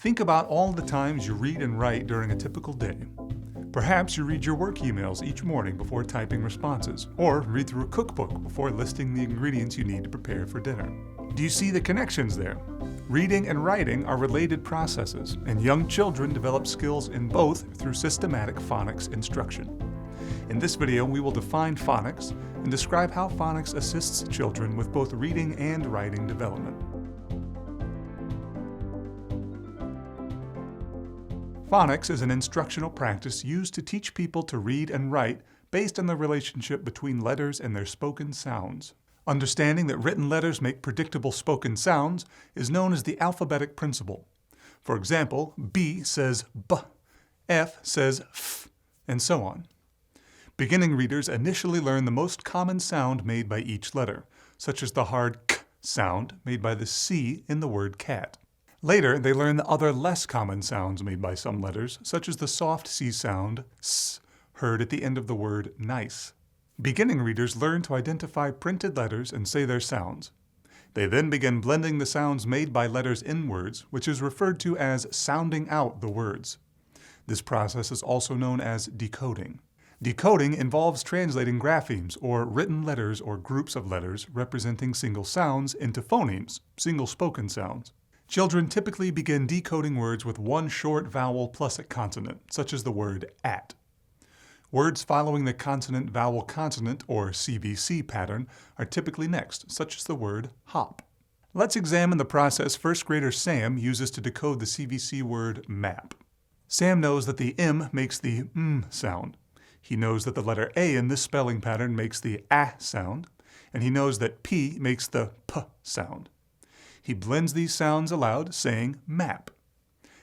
Think about all the times you read and write during a typical day. Perhaps you read your work emails each morning before typing responses, or read through a cookbook before listing the ingredients you need to prepare for dinner. Do you see the connections there? Reading and writing are related processes, and young children develop skills in both through systematic phonics instruction. In this video, we will define phonics and describe how phonics assists children with both reading and writing development. Phonics is an instructional practice used to teach people to read and write based on the relationship between letters and their spoken sounds. Understanding that written letters make predictable spoken sounds is known as the alphabetic principle. For example, B says B, F says F, and so on. Beginning readers initially learn the most common sound made by each letter, such as the hard K sound made by the C in the word cat. Later, they learn the other less common sounds made by some letters, such as the soft C sound, S, heard at the end of the word nice. Beginning readers learn to identify printed letters and say their sounds. They then begin blending the sounds made by letters in words, which is referred to as sounding out the words. This process is also known as decoding. Decoding involves translating graphemes, or written letters or groups of letters representing single sounds, into phonemes, single spoken sounds. Children typically begin decoding words with one short vowel plus a consonant, such as the word at. Words following the consonant-vowel-consonant, or CVC pattern, are typically next, such as the word hop. Let's examine the process first grader Sam uses to decode the CVC word map. Sam knows that the M makes the M sound. He knows that the letter A in this spelling pattern makes the A sound, and he knows that P makes the P sound. He blends these sounds aloud, saying map.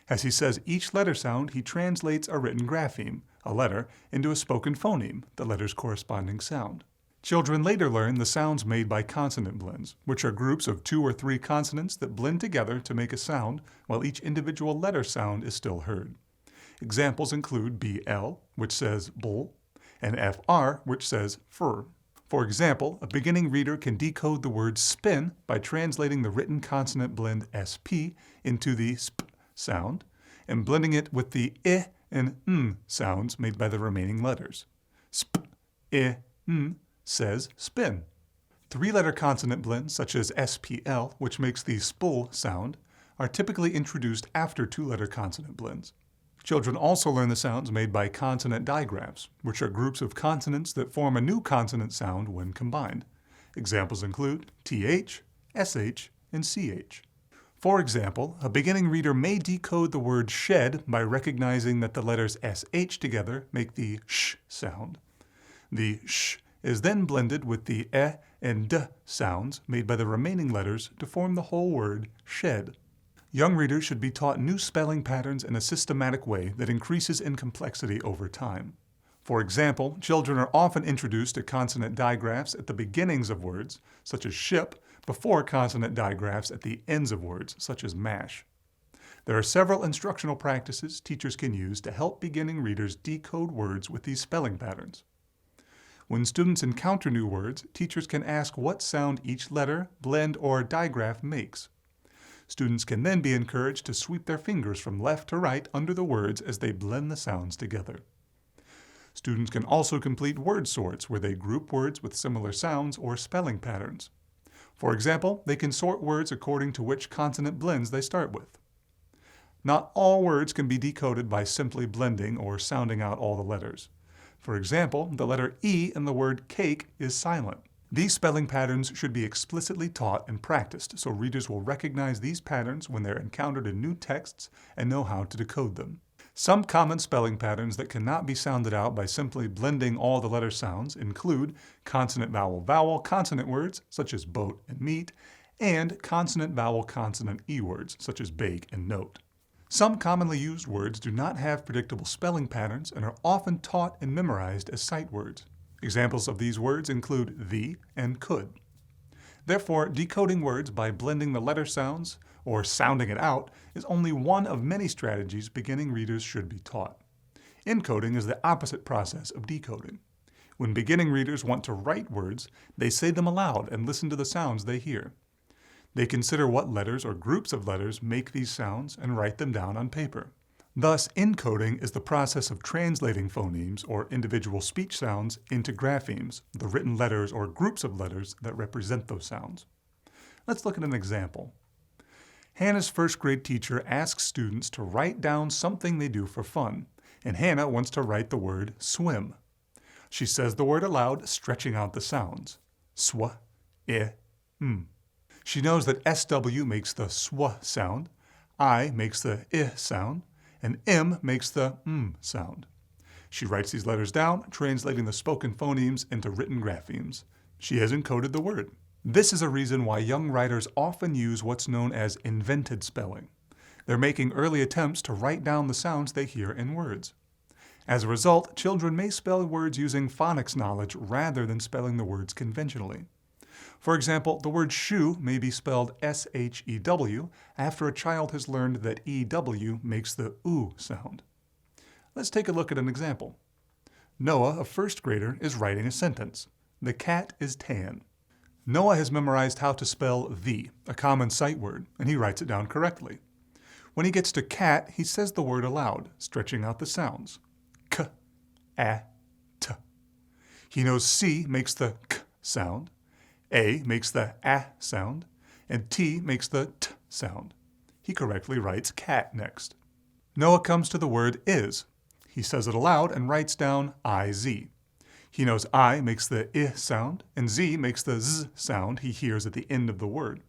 As he says each letter sound, he translates a written grapheme, a letter, into a spoken phoneme, the letter's corresponding sound. Children later learn the sounds made by consonant blends, which are groups of 2 or 3 consonants that blend together to make a sound while each individual letter sound is still heard. Examples include BL, which says bull, and FR, which says fur. For example, a beginning reader can decode the word spin by translating the written consonant blend SP into the sp sound and blending it with the I and N sounds made by the remaining letters. Sp, I, N says spin. 3-letter consonant blends, such as SPL, which makes the spul sound, are typically introduced after 2-letter consonant blends. Children also learn the sounds made by consonant digraphs, which are groups of consonants that form a new consonant sound when combined. Examples include TH, SH, and CH. For example, a beginning reader may decode the word shed by recognizing that the letters SH together make the sh sound. The sh is then blended with the e and d sounds made by the remaining letters to form the whole word shed. Young readers should be taught new spelling patterns in a systematic way that increases in complexity over time. For example, children are often introduced to consonant digraphs at the beginnings of words, such as ship, before consonant digraphs at the ends of words, such as mash. There are several instructional practices teachers can use to help beginning readers decode words with these spelling patterns. When students encounter new words, teachers can ask what sound each letter, blend, or digraph makes. Students can then be encouraged to sweep their fingers from left to right under the words as they blend the sounds together. Students can also complete word sorts where they group words with similar sounds or spelling patterns. For example, they can sort words according to which consonant blends they start with. Not all words can be decoded by simply blending or sounding out all the letters. For example, the letter E in the word cake is silent. These spelling patterns should be explicitly taught and practiced so readers will recognize these patterns when they're encountered in new texts and know how to decode them. Some common spelling patterns that cannot be sounded out by simply blending all the letter sounds include consonant-vowel-vowel consonant words, such as boat and meat, and consonant-vowel-consonant E words, such as bake and note. Some commonly used words do not have predictable spelling patterns and are often taught and memorized as sight words. Examples of these words include the and could. Therefore, decoding words by blending the letter sounds or sounding it out is only one of many strategies beginning readers should be taught. Encoding is the opposite process of decoding. When beginning readers want to write words, they say them aloud and listen to the sounds they hear. They consider what letters or groups of letters make these sounds and write them down on paper. Thus, encoding is the process of translating phonemes or individual speech sounds into graphemes, the written letters or groups of letters that represent those sounds. Let's look at an example. Hannah's first grade teacher asks students to write down something they do for fun, and Hannah wants to write the word swim. She says the word aloud, stretching out the sounds. Sw, I, m. She knows that SW makes the sw sound, I makes the I sound, and M makes the M sound. She writes these letters down, translating the spoken phonemes into written graphemes. She has encoded the word. This is a reason why young writers often use what's known as invented spelling. They're making early attempts to write down the sounds they hear in words. As a result, children may spell words using phonics knowledge rather than spelling the words conventionally. For example, the word shoe may be spelled S-H-E-W after a child has learned that E-W makes the oo sound. Let's take a look at an example. Noah, a first grader, is writing a sentence. The cat is tan. Noah has memorized how to spell the, a common sight word, and he writes it down correctly. When he gets to cat, he says the word aloud, stretching out the sounds. K, a, t. He knows C makes the k sound, A makes the A sound, and T makes the T sound. He correctly writes cat next. Noah comes to the word is. He says it aloud and writes down I-Z. He knows I makes the I sound, and Z makes the Z sound he hears at the end of the word.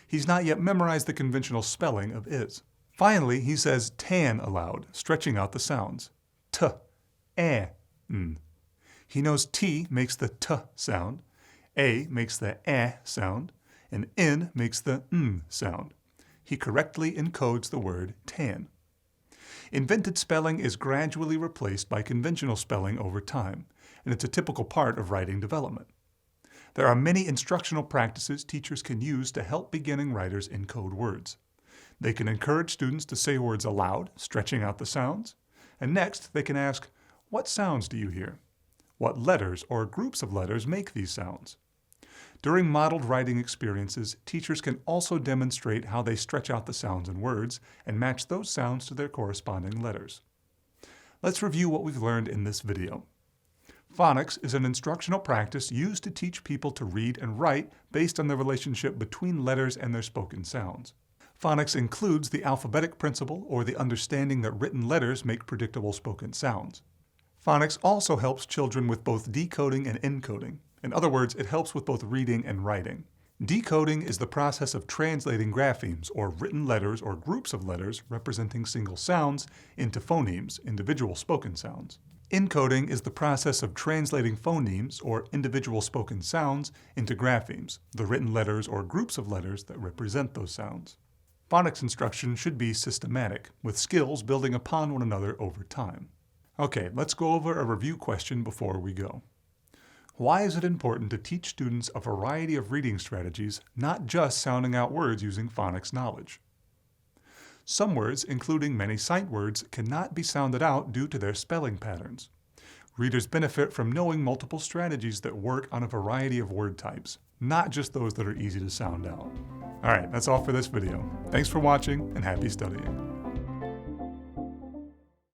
He's not yet memorized the conventional spelling of is. Finally, he says tan aloud, stretching out the sounds. T, A, n. He knows T makes the T sound, A makes the eh sound, and N makes the n sound. He correctly encodes the word tan. Invented spelling is gradually replaced by conventional spelling over time, and it's a typical part of writing development. There are many instructional practices teachers can use to help beginning writers encode words. They can encourage students to say words aloud, stretching out the sounds, and next they can ask, what sounds do you hear? What letters or groups of letters make these sounds? During modeled writing experiences, teachers can also demonstrate how they stretch out the sounds in words and match those sounds to their corresponding letters. Let's review what we've learned in this video. Phonics is an instructional practice used to teach people to read and write based on the relationship between letters and their spoken sounds. Phonics includes the alphabetic principle, or the understanding that written letters make predictable spoken sounds. Phonics also helps children with both decoding and encoding. In other words, it helps with both reading and writing. Decoding is the process of translating graphemes, or written letters or groups of letters representing single sounds, into phonemes, individual spoken sounds. Encoding is the process of translating phonemes, or individual spoken sounds, into graphemes, the written letters or groups of letters that represent those sounds. Phonics instruction should be systematic, with skills building upon one another over time. Okay, let's go over a review question before we go. Why is it important to teach students a variety of reading strategies, not just sounding out words using phonics knowledge? Some words, including many sight words, cannot be sounded out due to their spelling patterns. Readers benefit from knowing multiple strategies that work on a variety of word types, not just those that are easy to sound out. All right, that's all for this video. Thanks for watching, and happy studying.